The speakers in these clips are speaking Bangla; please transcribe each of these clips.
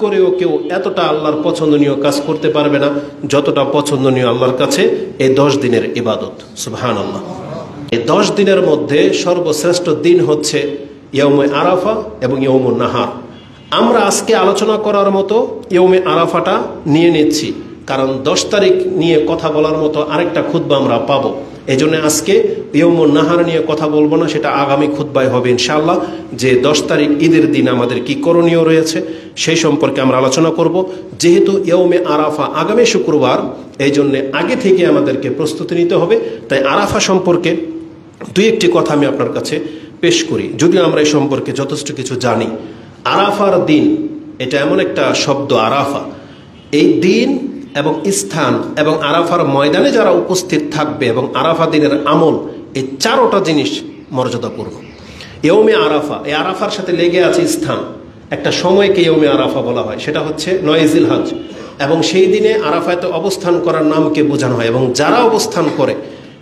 করেও কেউ এতটা আল্লাহর পছন্দনীয় কাজ করতে পারবে না যতটা পছন্দনীয় আল্লাহর কাছে এই 10 দিনের ইবাদত। সুবহানাল্লাহ। এই 10 দিনের মধ্যে সর্বশ্রেষ্ঠ দিন হচ্ছে ইয়াউমে আরাফা এবং ইয়াউমুন নাহার। আমরা আজকে আলোচনা করার মতো ইয়াউমে আরাফাটা নিয়ে নিচ্ছি, কারণ 10 তারিখ নিয়ে কথা বলার মতো আরেকটা খুতবা আমরা পাবো। এই জন্য আজকে ইয়াউমুন নাহার নিয়ে কথা বলবো না, সেটা আগামী খুতবায় হবে ইনশাআল্লাহ, যে 10 তারিখ ঈদের দিন আমাদের কি করণীয় রয়েছে সেই সম্পর্কে আমরা আলোচনা করব। যেহেতু ইয়াউমে আরাফা আগামী শুক্রবার, এই জন্য আগে থেকে আমাদেরকে প্রস্তুতি নিতে হবে। তাই আরাফা সম্পর্কে 2-1টি কথা আমি আপনার কাছে পেশ করি, যদিও আমরা এই সম্পর্কে যথেষ্ট কিছু জানি। আরাফার দিন, এটা এমন একটা শব্দ আরাফা, এই দিন এবং স্থান এবং আরাফার ময়দানে যারা উপস্থিত থাকবে এবং আরাফা দিনের আমল, এই 4টা জিনিস মর্যাদাপূর্ণ। ইয়াউমে আরাফা, এই আরাফার সাথে লেগে আছে স্থান। একটা সময়কে ইয়াউমে আরাফা বলা হয়, সেটা হচ্ছে 9 জিলহজ, এবং সেই দিনে আরাফাতে অবস্থান করার নামকে বোঝানো হয়। এবং যারা অবস্থান করে,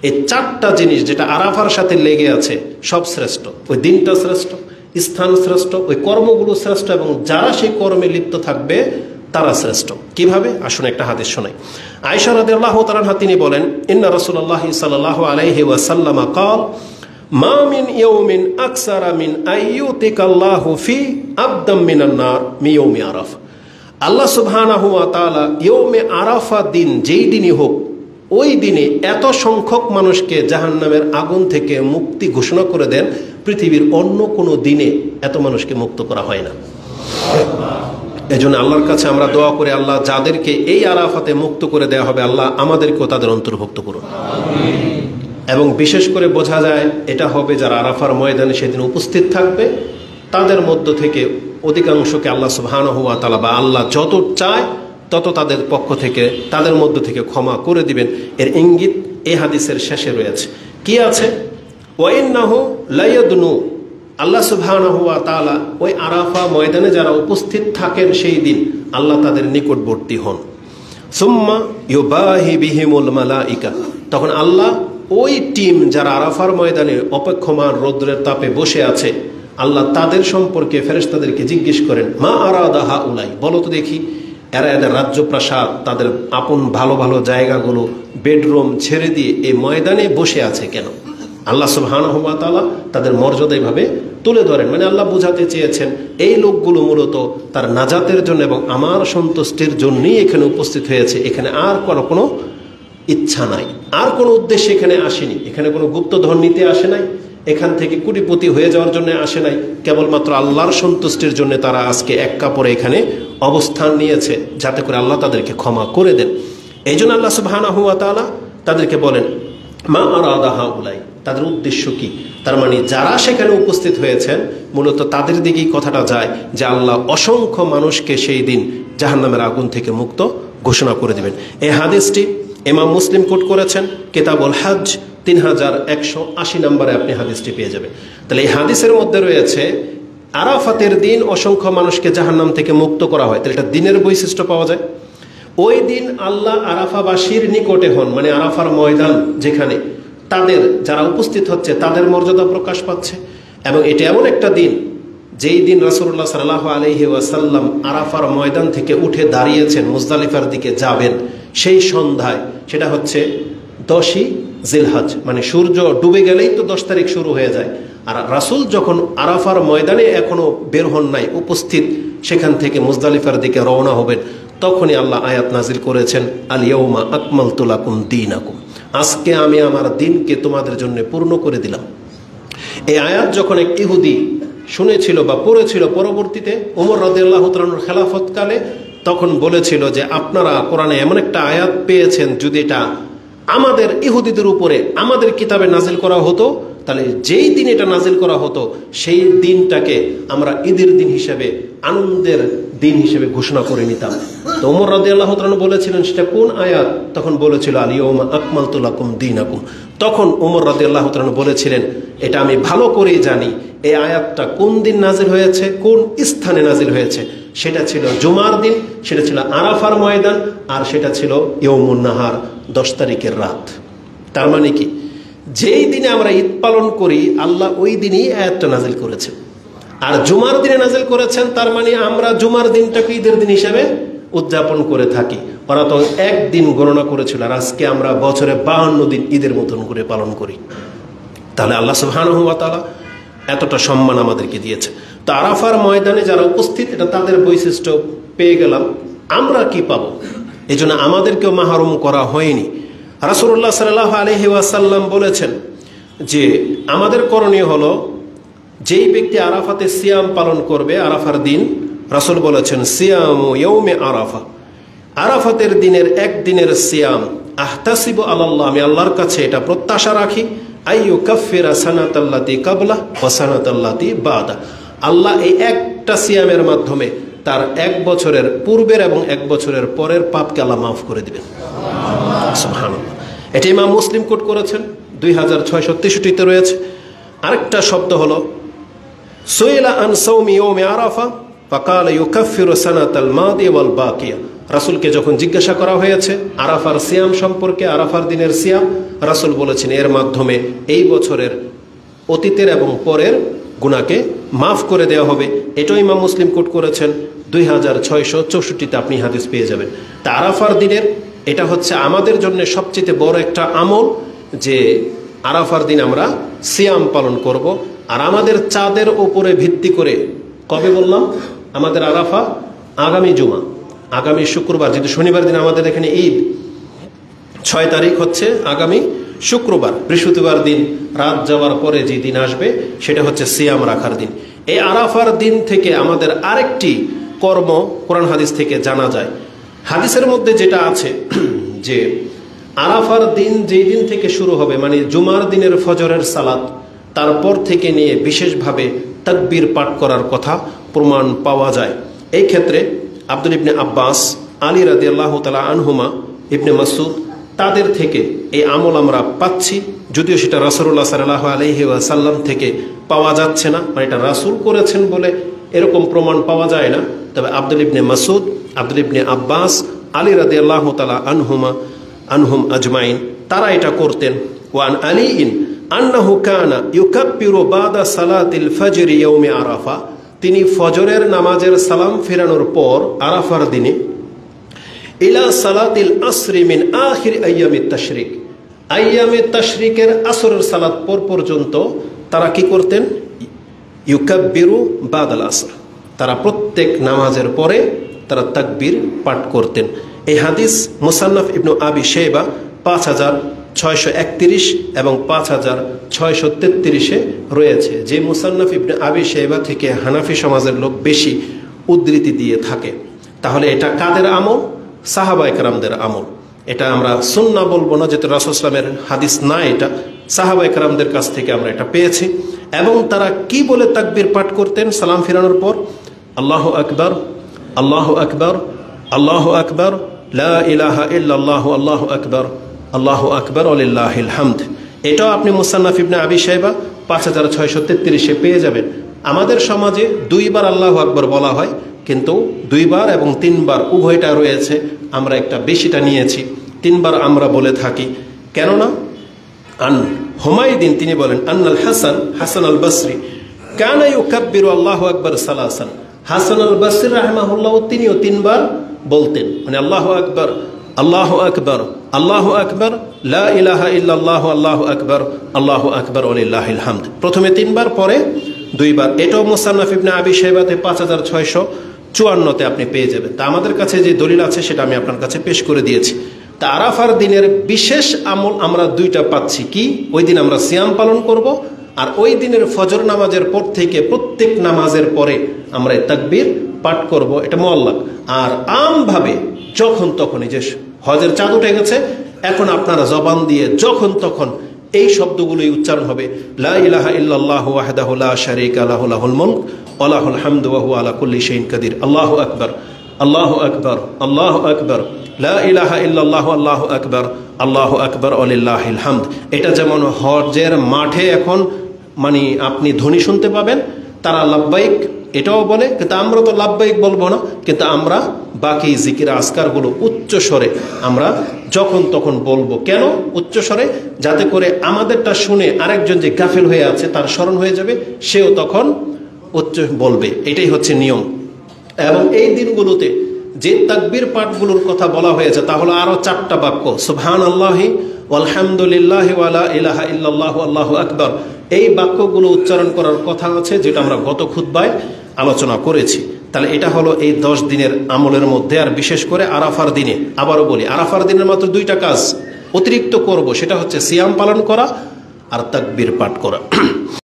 এই 4টা জিনিস যেটা আরাফার সাথে লেগে আছে সব শ্রেষ্ঠ। ওই দিনটা শ্রেষ্ঠ, স্থান শ্রেষ্ঠ, ওই কর্মগুলো শ্রেষ্ঠ, এবং যারা সেই কর্মে লিপ্ত থাকবে তারা শ্রেষ্ঠ। কিভাবে? আসুন একটা হাদিস শোনাই। আয়েশা রাদিয়াল্লাহু তাআলা আনহা তিনি বলেন, ইন্না রাসূলুল্লাহ সাল্লাল্লাহু আলাইহি ওয়াসাল্লাম قال মা মিন ইয়াউমিন আকসারা মিন আইয়ুতিকাল্লাহু ফি আবদাম মিনান নার মি ইয়াউমি আরাফা। আল্লাহ সুবহানাহু ওয়া তাআলা ইয়াউমে আরাফা দিন, যেই দিনই হোক, ওই দিনে এত সংখ্যক মানুষকে জাহান্নামের আগুন থেকে মুক্তি ঘোষণা করে দেন, পৃথিবীর অন্য কোনো দিনে এত মানুষকে মুক্ত করা হয় না। এজন্য আল্লাহর কাছে আমরা দোয়া করে, আল্লাহ যাদেরকে এই আরাফাতে মুক্ত করে দেওয়া হবে, আল্লাহ আমাদেরকেও তাদের অন্তর্ভুক্ত করুন। এবং বিশেষ করে বোঝা যায় এটা হবে যারা আরাফার ময়দানে সেদিন উপস্থিত থাকবে, তাদের মধ্য থেকে অধিকাংশকে আল্লাহ সুবহানাহু ওয়া তাআলা বা আল্লাহ যত চায় তত তাদের পক্ষ থেকে, তাদের মধ্য থেকে ক্ষমা করে দিবেন। এর ইঙ্গিত এই হাদিসের শেষে রয়েছে। কি আছে? ওয়া ইন্নাহু লায়াদনু, আল্লাহ সুবহানাহু ওয়া তাআলা ওই আরাফা ময়দানে যারা উপস্থিত থাকেন সেই দিন আল্লাহ তাদের নিকটবর্তী হন। সুম্মা ইউবাহি বিহিমুল মালাইকা, তখন আল্লাহ ওই টিম যারা আরাফার ময়দানে অপেক্ষমান রৌদ্রের তাপে বসে আছে, আল্লাহ তাদের সম্পর্কে ফেরেশতাদেরকে জিজ্ঞেস করেন, মা আরাদা হাউলাই, বলো তো দেখি এরা এদের রাজ্যপ্রাসাদ, তাদের আপন ভালো ভালো জায়গাগুলো, বেডরুম ছেড়ে দিয়ে এই ময়দানে বসে আছে কেন? আল্লাহ সুবহানাহু ওয়া তাআলা তাদের মর্যাদা এইভাবে তুলে ধরেন। মানে আল্লাহ বোঝাতে চেয়েছেন এই লোকগুলো মূলত তার নাজাতের জন্য এবং আমার সন্তুষ্টির জন্যই এখানে উপস্থিত হয়েছে। এখানে আর কোনো ইচ্ছা নাই, আর কোনো উদ্দেশ্যে এখানে আসেনি। এখানে কোনো গুপ্তধন নিতে আসে নাই, এখান থেকে কোটিপতি হয়ে যাওয়ার জন্য আসে নাই। কেবলমাত্র আল্লাহর সন্তুষ্টির জন্য তারা আজকে এক কাপড়ে এখানে অবস্থান নিয়েছে, যাতে করে আল্লাহ তাদেরকে ক্ষমা করে দেন। এই জন্য আল্লাহ সুবহানাহু ওয়া তাআলা তাদেরকে বলেন, মা আরাদা হাউলাই, তাদের উদ্দেশ্য কি? তার মানে যারা সেখানে উপস্থিত হয়েছেন মূলত তাদের দিকেই কথাটা যায় যে আল্লাহ অসংখ্য মানুষকে সেই দিন জাহান্নামের আগুন থেকে মুক্ত ঘোষণা করে দিবেন। এই হাদিসটি ইমাম মুসলিম কোট করেছেন, কিতাবুল হজ 3180 নম্বরে আপনি হাদিসটি পেয়ে যাবেন। তাহলে এই হাদিসের মধ্যে রয়েছে আরাফাতের দিন অসংখ্য মানুষকে জাহান্নাম থেকে মুক্ত করা হয়। তাহলে এটা দিনের বৈশিষ্ট্য পাওয়া যায়। ওই দিন আল্লাহ আরাফাবাসীর নিকটে হন, মানে আরাফার ময়দান যেখানে, তাদের যারা উপস্থিত হচ্ছে তাদের মর্যাদা প্রকাশ পাচ্ছে। এবং এটা এমন একটা দিন যেই দিন রাসূলুল্লাহ সাল্লাল্লাহু আলাইহি ওয়াসাল্লাম আরাফার ময়দান থেকে উঠে দাঁড়িয়েছেন, মুজদালিফার দিকে যাবেন সেই সন্ধ্যায়, সেটা হচ্ছে 10ই জিলহজ, মানে সূর্য ডুবে গেলেই তো 10 তারিখ শুরু হয়ে যায়। আর রাসূল যখন আরাফার ময়দানে এখনো বের হন নাই, উপস্থিত, সেখান থেকে মুজদালিফার দিকে রওনা হবেন, তখনই আল্লাহ আয়াত নাজিল করেছেন, আল ইয়াউমা আকমালতু লাকুম দীনাকুম, আজকে আমি আমার দিনকে তোমাদের জন্য পূর্ণ করে দিলাম। এই আয়াত যখন এক ইহুদি শুনেছিল বা পড়েছিল, পরবর্তীতে ওমর রাদিয়াল্লাহু তাআলার খেলাফতকালে, তখন বলেছিল যে আপনারা কোরআনে এমন একটা আয়াত পেয়েছেন, যদি এটা আমাদের ইহুদিদের উপরে আমাদের কিতাবে নাজিল করা হতো, তাহলে যেই দিন এটা নাজিল করা হতো সেই দিনটাকে আমরা ঈদের দিন হিসেবে, আনন্দের দিন হিসেবে ঘোষণা করে নিতাম। তো ওমর রাদিয়াল্লাহু তাআলা বলেছিলেন সেটা কোন আয়াত? তখন বলেছিল আল ইয়াউমা আকমালতু লাকুম দীনাকুম। তখন ওমর রাদিয়াল্লাহু তাআলা বলেছিলেন, এটা আমি ভালো করেই জানি এই আয়াতটা কোন দিন নাজিল হয়েছে, কোন স্থানে নাজিল হয়েছে। সেটা ছিল জুমার দিন, সেটা ছিল আরাফার ময়দান, আর সেটা ছিল ইয়াউমুন নাহার, 10 তারিখের রাত। তার মানে কি, যেই দিনে আমরা ঈদ পালন করি আল্লাহ ওই দিনই আয়াতটা নাজিল করেছেন। আর জুমার দিনে নাজিল করেছেন, তার মানে আমরা জুমার দিনটাকে ঈদের দিন হিসেবে উদযাপন করে থাকি। ওরা তো একদিন গণনা করেছিল, আর আজকে আমরা বছরে 52 দিন ঈদের মতন করে পালন করি। তাহলে আল্লাহ সুবহানাহু ওয়া তাআলা এতটা সম্মান আমাদেরকে দিয়েছে। তো আরাফার ময়দানে যারা উপস্থিত, এটা তাদের বৈশিষ্ট্য পেয়ে গেলাম। আমরা কি পাবো? এই জন্য আমাদেরকেও মাহরুম করা হয়নি। রাসূলুল্লাহ সাল্লাল্লাহু আলাইহি ওয়াসাল্লাম বলেছেন যে আমাদের করণীয় হলো, যেই ব্যক্তি আরাফাতে সিয়াম পালন করবে আরাফার দিন, রাসূল বলেছেন সিয়ামু ইয়াউমে আরাফা, আরাফাতের দিনের একদিনের সিয়াম, আহতাসিবু আলাল্লাহ, আমি আল্লাহর কাছে এটা প্রত্যাশা রাখি, আইয়ুকাফিরা সানাতাল্লাতি কাবলা ওয়া সানাতাল্লাতি বাদা, আল্লাহ এই একটা সিয়ামের মাধ্যমে তার 1 বছরের পূর্বের এবং 1 বছরের পরের পাপকে আল্লাহ মাফ করে দিবেন। সুবহানাল্লাহ। এটা ইমাম মুসলিম কোট করেছেন, 2663তে রয়েছে। আরেকটা শব্দ হলো সুইলা আন সাওমি ইয়াউমি আরাফা ফাকালা ইউকাফিরু সানাতাল মাদি ওয়াল বাকিয়া, রাসূলকে যখন জিজ্ঞাসা করা হয়েছে আরাফার সিয়াম সম্পর্কে, আরাফার দিনের সিয়াম, রাসূল বলেছেন এর মাধ্যমে এই বছরের অতীতের এবং পরের গুনাহকে মাফ করে দেওয়া হবে। এটাও ইমাম মুসলিম কোট করেছেন, 2664তে আপনি হাদিস পেয়ে যাবেন। তা আরাফার দিনের এটা হচ্ছে আমাদের জন্য সবচেয়ে বড় একটা আমল, যে আরাফার দিন আমরা সিয়াম পালন করব। আর আমাদের চাঁদের উপরে ভিত্তি করে, কবে বললাম আমাদের আরাফা? আগামী জুমা, আগামী শুক্রবার, যেহেতু শনিবার দিন আমাদের এখানে ঈদ, 6 তারিখ হচ্ছে আগামী শুক্রবার, বৃহস্পতিবার দিন রাত যাওয়ার পরে যে দিন আসবে সেটা হচ্ছে সিয়াম রাখার দিন। এই আরাফার দিন থেকে আমাদের আরেকটি কর্ম কোরআন হাদিস থেকে জানা যায়। হাদিসের মধ্যে যেটা আছে যে আরাফার দিন যেই দিন থেকে শুরু হবে, মানে জুমার দিনের ফজরের সালাত, তারপর থেকে নিয়ে বিশেষভাবে তাকবীর পাঠ করার কথা প্রমাণ পাওয়া যায়। এই ক্ষেত্রে আব্দুল ইবনে আব্বাস, আলী রাদিয়াল্লাহু তাআলা আনহুমা, ইবনে মাসউদ, তাদের থেকে এই আমল আমরা পাচ্ছি, যদিও সেটা রাসূলুল্লাহ সাল্লাল্লাহু আলাইহি ওয়াসাল্লাম থেকে পাওয়া যাচ্ছে না, মানে এটা রাসূল করেছেন বলে এরকম প্রমাণ পাওয়া যায় না। তবে আব্দুল ইবনে মাসউদ, আব্দুল ইবনে আব্বাস, আলী রাদিয়াল্লাহু তাআলা আনহুম আজমাইন, তারা এটা করতেন। ওয়ান আলীইন আন্নাহু কানা ইউকাব্বিরু বাদা সালাতিল ফজর ইয়াউমি আরাফা, তিনি ফজরের নামাজের সালাম ফেরানোর পর আরাফার দিনে ইলা সালাতিল আসরি মিন আখির আইয়ামিত তাশরিক, আইয়ামে তাশরিকের আসরের সালাত পর্যন্ত তারা কি করতেন? ইউকাব্বিরু বাদাল আসর, তারা প্রত্যেক নামাজের পরে তারা তাকবীর পাঠ করতেন। এই হাদিস মুসান্নাফ ইবনু আবি শাইবা 5631 এবং 5633-এ রয়েছে। যে মুসান্নাফ ইবনে আবি শাইবা থেকে হানাফি সমাজের লোক বেশি উদ্ধৃতি দিয়ে থাকে। তাহলে এটা কাদের আমল? সাহাবায়ে কেরামদের আমল। এটা আমরা সুন্নাহ বলবো না, যেহেতু রাসূল সাল্লাল্লাহু আলাইহি ওয়াসাল্লামের হাদিস না, এটা সাহাবায়ে কেরামদের কাছ থেকে আমরা এটা পেয়েছি। এবং তারা কি বলে তাকবীর পাঠ করতেন সালাম ফেরানোর পর? আল্লাহু আকবার, আল্লাহু আকবার, আল্লাহু আকবার, লা ইলাহা ইল্লাল্লাহু, আল্লাহু আকবার, আল্লাহু আকবার ওয়ালিল্লাহিল হামদ। এটাও আপনি মুসান্নাফ ইবনে আবি শাইবা 5633-এ পেয়ে যাবেন। আমাদের সমাজে 2 বার আল্লাহু আকবার বলা হয়, কিন্তু 2 বার এবং 3 বার উভয়টা রয়েছে। আমরা একটা বেশিটা নিয়েছি, 3 বার আমরা বলে থাকি। কেননা আন হুমায়দিন তিনি বলেন আন্নাল হাসান আল বসরি কানা ইউকাব্বিরু আল্লাহু আকবার সালাসান, হাসান আল বসরি রাহিমাহুল্লাহ তিনিও 3 বার বলতেন, মানে আল্লাহু আকবার, আল্লাহু আকবার, আল্লাহু আকবার, লা ইলাহা ইল্লাল্লাহু, আল্লাহু আকবার, আল্লাহু আকবার ওয়ালিল্লাহিল হামদ। প্রথমে 3 বার, পরে 2 বার। এটাও মুসান্নাফ ইবনে আবি শাইবাতে 5654-তে আপনি পেয়ে যাবেন। তা আমাদের কাছে যে দলিল আছে সেটা আমি আপনার কাছে পেশ করে দিয়েছি। তা আরাফার দিনের বিশেষ আমল আমরা 2টা পাচ্ছি। কি? ওই দিন আমরা সিয়াম পালন করব, আর ওই দিনের ফজর নামাজের পর থেকে প্রত্যেক নামাজের পরে আমরা তাকবীর পাঠ করব, এটা মুআল্লাক। আর আমভাবে যখন তখন, এই যে হজের চাঁদ উঠে গেছে, এখন আপনারা জবান দিয়ে যখন তখন এই শব্দগুলোই উচ্চারণ হবে, লা ইলাহা ইল্লাল্লাহু ওয়াহদাহু লা শারীকা লাহু লাহুল মুলক ওয়া লাহুল হামদু ওয়া হুয়া আলা কুল্লি শাইইন কাদির, আল্লাহু আকবার, আল্লাহু আকবার, আল্লাহু আকবার, লা ইলাহা ইল্লাল্লাহু, আল্লাহু আকবার, আল্লাহু আকবার ওয়ালিল্লাহিল হামদ। এটা যেমন হজের মাঠে এখন মানে আপনি ধ্বনি শুনতে পাবেন, তারা লাব্বাইক এটাও বলে, কিন্তু আমরা তো লাব্বাইক বলবো না, কিন্তু আমরা বাকি জিকির আজকারগুলো উচ্চ স্বরে আমরা যখন তখন বলবো। কেন উচ্চ স্বরে? যাতে করে আমাদেরটা শুনে আরেকজন যে গাফেল হয়ে আছে তার স্মরণ হয়ে যাবে, সেও তখন উচ্চ বলবে, এটাই হচ্ছে নিয়ম। এবং এই দিনগুলোতে যে তাকবীর পাঠগুলোর কথা বলা হয়েছে তা হলো আরো 4টা বাক্য, সুবহানাল্লাহি আলহামদুলিল্লাহি ওয়ালা ইলাহা ইল্লাল্লাহু আল্লাহু আকবার। এই বাক্যগুলো উচ্চারণ করার কথা আছে, যেটা আমরা গত খুতবায় আলোচনা করেছি। তাহলে এটা হলো এই 10 দিনের আমলের মধ্যে। আর বিশেষ করে আরাফার দিনে, আবারও বলি, আরাফার দিনের মাত্র 2টা কাজ অতিরিক্ত করব, সেটা হচ্ছে সিয়াম পালন করা আর তাকবীর পাঠ করা।